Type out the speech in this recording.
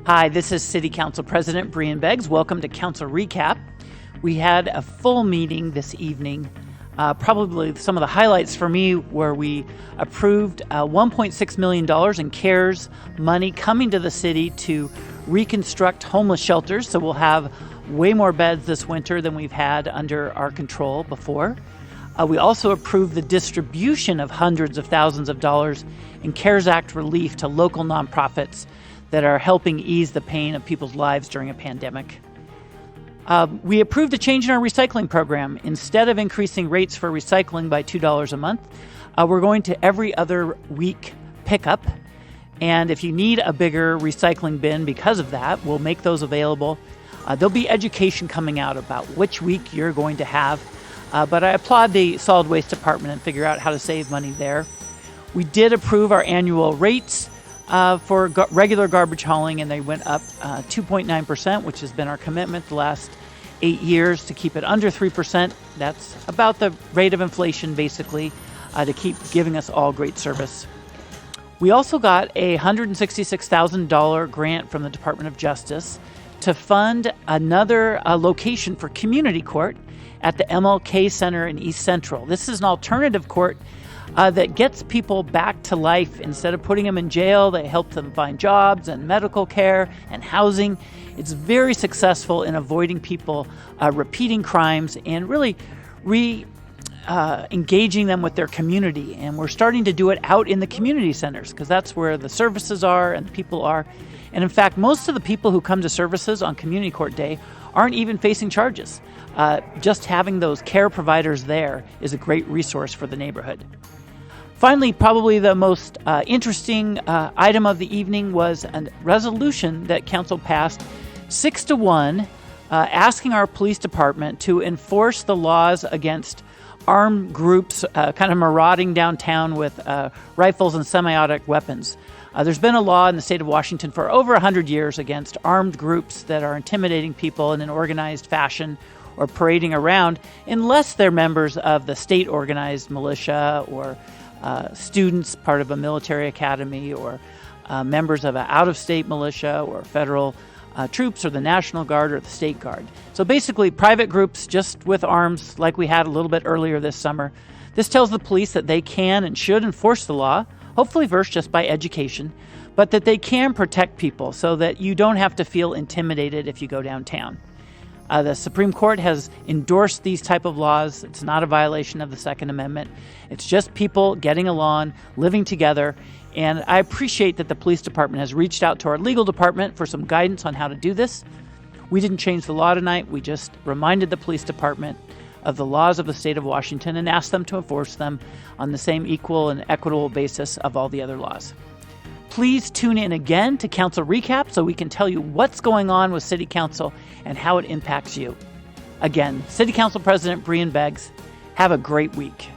Hi, this is City Council President Breanne Beggs. Welcome to Council Recap. We had a full meeting this evening. Probably some of the highlights for me were we approved $1.6 million in CARES money coming to the city to reconstruct homeless shelters. So we'll have way more beds this winter than we've had under our control before. We also approved the distribution of hundreds of thousands of dollars in CARES Act relief to local nonprofits that are helping ease the pain of people's lives during a pandemic. We approved a change in our recycling program. Instead of increasing rates for recycling by $2 a month, we're going to every other week pickup. And if you need a bigger recycling bin because of that, we'll make those available. There'll be education coming out about which week you're going to have. But I applaud the solid waste department and figure out how to save money there. We did approve our annual rates for regular garbage hauling, and they went up 2.9%, which has been our commitment the last 8 years to keep it under 3%. That's about the rate of inflation, basically, to keep giving us all great service. We also got a $166,000 grant from the Department of Justice to fund another location for community court at the MLK Center in East Central. This is an alternative court that gets people back to life. Instead of putting them in jail, they help them find jobs and medical care and housing. It's very successful in avoiding people repeating crimes and really engaging them with their community. And we're starting to do it out in the community centers because that's where the services are and the people are. And in fact, most of the people who come to services on Community Court Day aren't even facing charges. Just having those care providers there is a great resource for the neighborhood. Finally, probably the most interesting item of the evening was a resolution that council passed 6-1, asking our police department to enforce the laws against armed groups kind of marauding downtown with rifles and semi-automatic weapons. There's been a law in the state of Washington for over 100 years against armed groups that are intimidating people in an organized fashion or parading around, unless they're members of the state organized militia or students, part of a military academy, or members of an out-of-state militia or federal troops or the National Guard or the State Guard. So basically, private groups just with arms like we had a little bit earlier this summer. This tells the police that they can and should enforce the law, hopefully first just by education, but that they can protect people so that you don't have to feel intimidated if you go downtown. The Supreme Court has endorsed these type of laws. It's not a violation of the Second Amendment. It's just people getting along, living together. And I appreciate that the police department has reached out to our legal department for some guidance on how to do this. We didn't change the law tonight. We just reminded the police department of the laws of the state of Washington and asked them to enforce them on the same equal and equitable basis of all the other laws. Please tune in again to Council Recap so we can tell you what's going on with City Council and how it impacts you. Again, City Council President Breanne Beggs, have a great week.